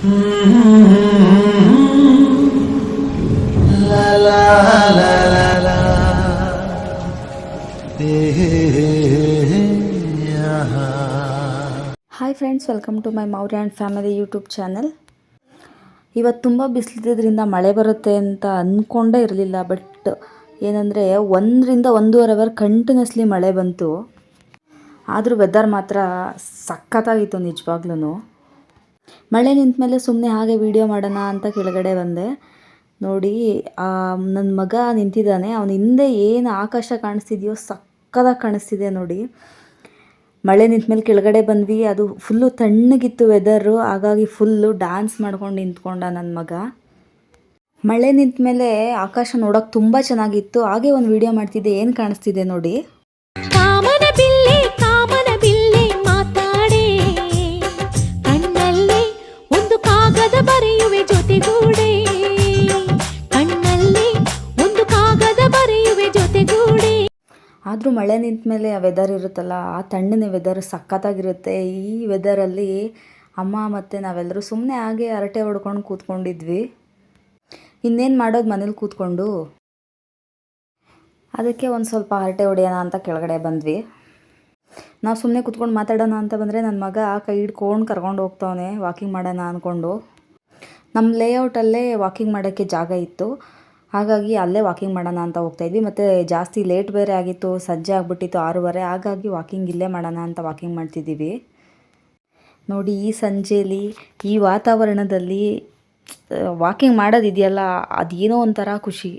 Hi friends, welcome to my Maurya and family YouTube channel. ಇವತ್ತು ತುಂಬ ಬಿಸಿಲಿದ್ದರಿಂದ ಮಳೆ ಬರುತ್ತೆ ಅಂತ ಅಂದ್ಕೊಂಡೇ ಇರಲಿಲ್ಲ. ಬಟ್ ಏನಂದರೆ 1-1.5 ಅವರ್ ಕಂಟಿನ್ಯೂಸ್ಲಿ ಮಳೆ ಬಂತು. ಆದರೂ ವೆದರ್ ಮಾತ್ರ ಸಖತ್ತಾಗಿತ್ತು ನಿಜವಾಗ್ಲೂ. ಮಳೆ ನಿಂತ ಮೇಲೆ ಸುಮ್ಮನೆ ಹಾಗೆ ವೀಡಿಯೋ ಮಾಡೋಣ ಅಂತ ಕೆಳಗಡೆ ಬಂದೆ. ನೋಡಿ, ನನ್ನ ಮಗ ನಿಂತಿದ್ದಾನೆ. ಅವನ ಹಿಂದೆ ಏನು ಆಕಾಶ ಕಾಣಿಸ್ತಿದೆಯೋ ಸಖತ್ತಾಗಿ ಕಾಣಿಸ್ತಿದೆ ನೋಡಿ. ಮಳೆ ನಿಂತ ಮೇಲೆ ಕೆಳಗಡೆ ಬಂದ್ವಿ. ಅದು ಫುಲ್ಲು ತಣ್ಣಗಿತ್ತು ವೆದರು. ಹಾಗಾಗಿ ಫುಲ್ಲು ಡ್ಯಾನ್ಸ್ ಮಾಡ್ಕೊಂಡು ನಿಂತ್ಕೊಂಡ ನನ್ನ ಮಗ. ಮಳೆ ನಿಂತ ಮೇಲೆ ಆಕಾಶ ನೋಡೋಕೆ ತುಂಬ ಚೆನ್ನಾಗಿತ್ತು. ಹಾಗೆ ಒಂದು ವಿಡಿಯೋ ಮಾಡ್ತಿದ್ದೆ. ಏನು ಕಾಣಿಸ್ತಿದೆ ನೋಡಿ. ಕಾಮನ ಬಿಲ್ಲೆ ಮಾತಾಡೆ, ಕಣ್ಣಲ್ಲಿ ಒಂದು ಕಾಗದ ಬರೆಯುವೆ ಜೊತೆಗೂಡೆ, ಕಣ್ಣಲ್ಲಿ ಒಂದು ಕಾಗದ ಬರೆಯುವೆ ಜೊತೆಗೂಡೆ. ಆದರೂ ಮಳೆ ನಿಂತ ಮೇಲೆ ಆ ವೆದರ್ ಇರುತ್ತಲ್ಲ, ಆ ತಣ್ಣನೆ ವೆದರ್ ಸಖತ್ತಾಗಿರುತ್ತೆ. ಈ ವೆದರಲ್ಲಿ ಅಮ್ಮ ಮತ್ತು ನಾವೆಲ್ಲರೂ ಸುಮ್ಮನೆ ಹಾಗೆ ಹರಟೆ ಹೊಡ್ಕೊಂಡು ಕೂತ್ಕೊಂಡಿದ್ವಿ. ಇನ್ನೇನು ಮಾಡೋದು ಮನೇಲಿ ಕೂತ್ಕೊಂಡು. ಅದಕ್ಕೆ ಒಂದು ಸ್ವಲ್ಪ ಹರಟೆ ಹೊಡೆಯೋಣ ಅಂತ ಕೆಳಗಡೆ ಬಂದ್ವಿ. ನಾವು ಸುಮ್ಮನೆ ಕೂತ್ಕೊಂಡು ಮಾತಾಡೋಣ ಅಂತ ಬಂದರೆ ನನ್ನ ಮಗ ಕೈ ಹಿಡ್ಕೊಂಡು ಕರ್ಕೊಂಡು ಹೋಗ್ತಾವನೆ ವಾಕಿಂಗ್ ಮಾಡೋಣ ಅಂದ್ಕೊಂಡು. ನಮ್ಮ ಲೇಔಟಲ್ಲೇ ವಾಕಿಂಗ್ ಮಾಡೋಕ್ಕೆ ಜಾಗ ಇತ್ತು. ಹಾಗಾಗಿ ಅಲ್ಲೇ ವಾಕಿಂಗ್ ಮಾಡೋಣ ಅಂತ ಹೋಗ್ತಾಯಿದ್ವಿ. ಮತ್ತು ಜಾಸ್ತಿ ಲೇಟ್ ಬೇರೆ ಆಗಿತ್ತು, ಸಂಜೆ ಆಗಿಬಿಟ್ಟಿತ್ತು 6:30. ಹಾಗಾಗಿ ವಾಕಿಂಗ್ ಇಲ್ಲೇ ಮಾಡೋಣ ಅಂತ ವಾಕಿಂಗ್ ಮಾಡ್ತಿದ್ದೀವಿ. ನೋಡಿ, ಈ ಸಂಜೆಯಲ್ಲಿ ಈ ವಾತಾವರಣದಲ್ಲಿ ವಾಕಿಂಗ್ ಮಾಡೋದಿದೆಯಲ್ಲ, ಅದೇನೋ ಒಂಥರ ಖುಷಿ.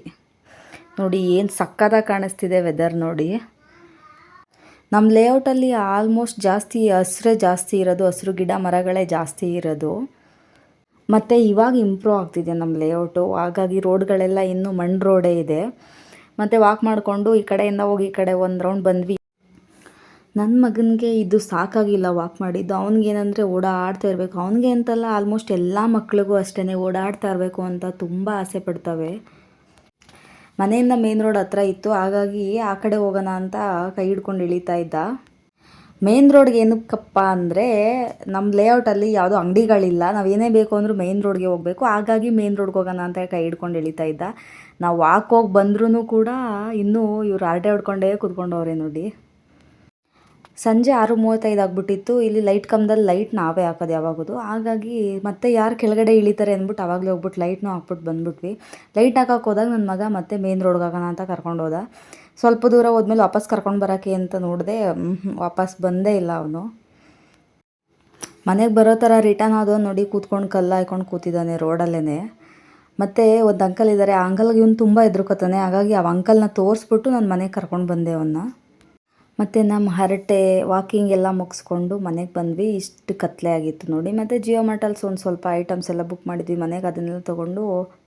ನೋಡಿ ಏನು ಸಕ್ಕತ್ತಾಗಿ ಕಾಣಿಸ್ತಿದೆ ವೆದರ್ ನೋಡಿ. ನಮ್ಮ ಲೇಔಟಲ್ಲಿ ಆಲ್ಮೋಸ್ಟ್ ಜಾಸ್ತಿ ಹಸಿರೇ ಜಾಸ್ತಿ ಇರೋದು, ಹಸಿರು ಗಿಡ ಮರಗಳೇ ಜಾಸ್ತಿ ಇರೋದು. ಮತ್ತು ಇವಾಗ ಇಂಪ್ರೂವ್ ಆಗ್ತಿದೆ ನಮ್ಮ ಲೇಔಟು. ಹಾಗಾಗಿ ರೋಡ್ಗಳೆಲ್ಲ ಇನ್ನೂ ಮಣ್ಣು ರೋಡೇ ಇದೆ. ಮತ್ತು ವಾಕ್ ಮಾಡಿಕೊಂಡು ಈ ಕಡೆಯಿಂದ ಹೋಗಿ ಈ ಕಡೆ ಒಂದು ರೌಂಡ್ ಬಂದ್ವಿ. ನನ್ನ ಮಗನಿಗೆ ಇದು ಸಾಕಾಗಿಲ್ಲ ವಾಕ್ ಮಾಡಿದ್ದು. ಅವ್ನಿಗೇನಂದರೆ ಓಡಾಡ್ತಾ ಇರಬೇಕು. ಅವನಿಗೆ ಅಂತಲ್ಲ, ಆಲ್ಮೋಸ್ಟ್ ಎಲ್ಲ ಮಕ್ಳಿಗೂ ಅಷ್ಟೇ ಓಡಾಡ್ತಾ ಇರಬೇಕು ಅಂತ ತುಂಬ ಆಸೆ ಪಡ್ತವೆ. ಮನೆಯಿಂದ ಮೇನ್ ರೋಡ್ ಹತ್ರ ಇತ್ತು. ಹಾಗಾಗಿ ಆ ಕಡೆ ಹೋಗೋಣ ಅಂತ ಕೈ ಹಿಡ್ಕೊಂಡು ಇಳಿತಾ ಇದ್ದ. ಮೇನ್ ರೋಡ್ಗೆ ಏನಕ್ಕಪ್ಪ ಅಂದರೆ ನಮ್ಮ ಲೇಔಟಲ್ಲಿ ಯಾವುದೋ ಅಂಗಡಿಗಳಿಲ್ಲ. ನಾವು ಏನೇ ಬೇಕು ಅಂದರೂ ಮೇನ್ ರೋಡ್ಗೆ ಹೋಗಬೇಕು. ಹಾಗಾಗಿ ಮೇನ್ ರೋಡ್ಗೆ ಹೋಗೋಣ ಅಂತ ಕೈ ಹಿಡ್ಕೊಂಡು ಇಳಿತಾ ಇದ್ದ. ನಾವು ವಾಕ್ ಹೋಗಿ ಬಂದ್ರೂ ಕೂಡ ಇನ್ನೂ ಇವ್ರು ಹರಟೆ ಹೊಡ್ಕೊಂಡೇ ಕೂತ್ಕೊಂಡವ್ರೆ ನೋಡಿ. ಸಂಜೆ 6:35 ಆಗಿಬಿಟ್ಟಿತ್ತು. ಇಲ್ಲಿ ಲೈಟ್ ಕಂಬದಲ್ಲಿ ಲೈಟ್ ನಾವೇ ಹಾಕೋದು ಯಾವಾಗೋದು. ಹಾಗಾಗಿ ಮತ್ತೆ ಯಾರು ಕೆಳಗಡೆ ಇಳಿತಾರೆ ಅಂದ್ಬಿಟ್ಟು ಆವಾಗಲೇ ಹೋಗ್ಬಿಟ್ಟು ಲೈಟ್ನೂ ಹಾಕ್ಬಿಟ್ಟು ಬಂದ್ಬಿಟ್ವಿ. ಲೈಟ್ ಹಾಕೋಕೆ ಹೋದಾಗ ನನ್ನ ಮಗ ಮತ್ತೆ ಮೇನ್ ರೋಡ್ಗೆ ಹೋಗೋಣ ಅಂತ ಕರ್ಕೊಂಡು ಹೋದ. ಸ್ವಲ್ಪ ದೂರ ಹೋದ್ಮೇಲೆ ವಾಪಸ್ ಕರ್ಕೊಂಡು ಬರೋಕ್ಕೆ ಅಂತ ನೋಡಿದೆ, ವಾಪಸ್ ಬಂದೇ ಇಲ್ಲ ಅವನು. ಮನೆಗೆ ಬರೋ ಥರ ರಿಟರ್ನ್ ಆದೋ ನೋಡಿ, ಕೂತ್ಕೊಂಡು ಕಲ್ಲು ಹಾಕ್ಕೊಂಡು ಕೂತಿದ್ದಾನೆ ರೋಡಲ್ಲೇ. ಮತ್ತು ಒಂದು ಅಂಕಲ್ ಇದ್ದಾರೆ. ಆ ಅಂಕಲ್ಗೆ ಇವನು ತುಂಬ ಹೆದರ್ಕೋತಾನೆ. ಹಾಗಾಗಿ ಆ ಅಂಕಲ್ನ ತೋರಿಸ್ಬಿಟ್ಟು ನಾನು ಮನೆಗೆ ಕರ್ಕೊಂಡು ಬಂದೆ ಅವನ್ನ. ಮತ್ತು ನಮ್ಮ ಹರಟೆ ವಾಕಿಂಗ್ ಎಲ್ಲ ಮುಗಿಸ್ಕೊಂಡು ಮನೆಗೆ ಬಂದ್ವಿ. ಇಷ್ಟು ಕತ್ಲೆ ಆಗಿತ್ತು ನೋಡಿ. ಮತ್ತು ಜಿಯೋ ಮಾರ್ಟಲ್ಲಿ ಒಂದು ಸ್ವಲ್ಪ ಐಟಮ್ಸ್ ಎಲ್ಲ ಬುಕ್ ಮಾಡಿದ್ವಿ ಮನೆಗೆ. ಅದನ್ನೆಲ್ಲ ತೊಗೊಂಡು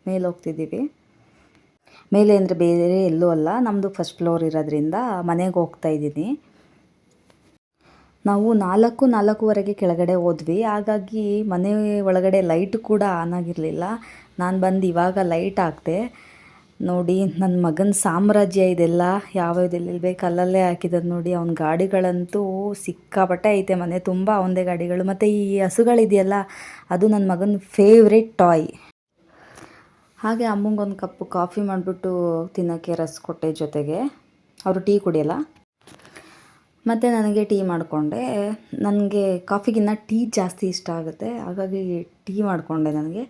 ಮೇಲೆ ಹೋಗ್ತಿದ್ದೀವಿ. ಮೇಲೆ ಅಂದರೆ ಬೇರೆ ಎಲ್ಲೂ ಅಲ್ಲ, ನಮ್ಮದು ಫಸ್ಟ್ ಫ್ಲೋರ್ ಇರೋದ್ರಿಂದ ಮನೆಗೆ ಹೋಗ್ತಾಯಿದ್ದೀನಿ. ನಾವು 4:00-4:15 ಕೆಳಗಡೆ ಹೋದ್ವಿ. ಹಾಗಾಗಿ ಮನೆ ಒಳಗಡೆ ಲೈಟ್ ಕೂಡ ಆನ್ ಆಗಿರಲಿಲ್ಲ. ನಾನು ಬಂದು ಇವಾಗ ಲೈಟ್ ಹಾಕಿದೆ. ನೋಡಿ, ನನ್ನ ಮಗನ ಸಾಮ್ರಾಜ್ಯ ಇದೆಲ್ಲ. ಯಾವ್ಯಾವ್ದೆಲ್ಲಿ ಬೇಕು ಅಲ್ಲಲ್ಲೇ ಹಾಕಿರೋದು ನೋಡಿ. ಅವ್ನ ಗಾಡಿಗಳಂತೂ ಸಿಕ್ಕಾಪಟ್ಟೆ ಐತೆ ಮನೆ ತುಂಬ ಅವನದೇ ಗಾಡಿಗಳು. ಮತ್ತು ಈ ಹಸುಗಳಿದೆಯಲ್ಲ, ಅದು ನನ್ನ ಮಗನ ಫೇವ್ರೆಟ್ ಟಾಯ್. ಹಾಗೆ ಅಮ್ಮಂಗೊಂದು ಕಪ್ಪು ಕಾಫಿ ಮಾಡಿಬಿಟ್ಟು ತಿನ್ನೋಕ್ಕೆ ರಸ್ ಕೊಟ್ಟೆ ಜೊತೆಗೆ. ಅವರು ಟೀ ಕುಡಿಯಲ್ಲ. ಮತ್ತು ನನಗೆ ಟೀ ಮಾಡಿಕೊಂಡೆ. ನನಗೆ ಕಾಫಿಗಿನ್ನ ಟೀ ಜಾಸ್ತಿ ಇಷ್ಟ ಆಗುತ್ತೆ. ಹಾಗಾಗಿ ಟೀ ಮಾಡಿಕೊಂಡೆ. ನನಗೆ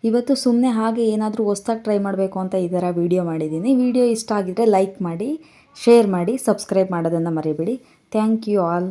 ಇವತ್ತು ಸುಮ್ಮನೆ ಹಾಗೆ ಏನಾದರೂ ಹೊಸ್ದಾಗಿ ಟ್ರೈ ಮಾಡಬೇಕು ಅಂತ ಈ ಥರ ವೀಡಿಯೋ ಮಾಡಿದ್ದೀನಿ. ವಿಡಿಯೋ ಇಷ್ಟ ಆಗಿದ್ದರೆ ಲೈಕ್ ಮಾಡಿ, ಶೇರ್ ಮಾಡಿ, ಸಬ್ಸ್ಕ್ರೈಬ್ ಮಾಡೋದನ್ನು ಮರಿಬೇಡಿ. Thank you all.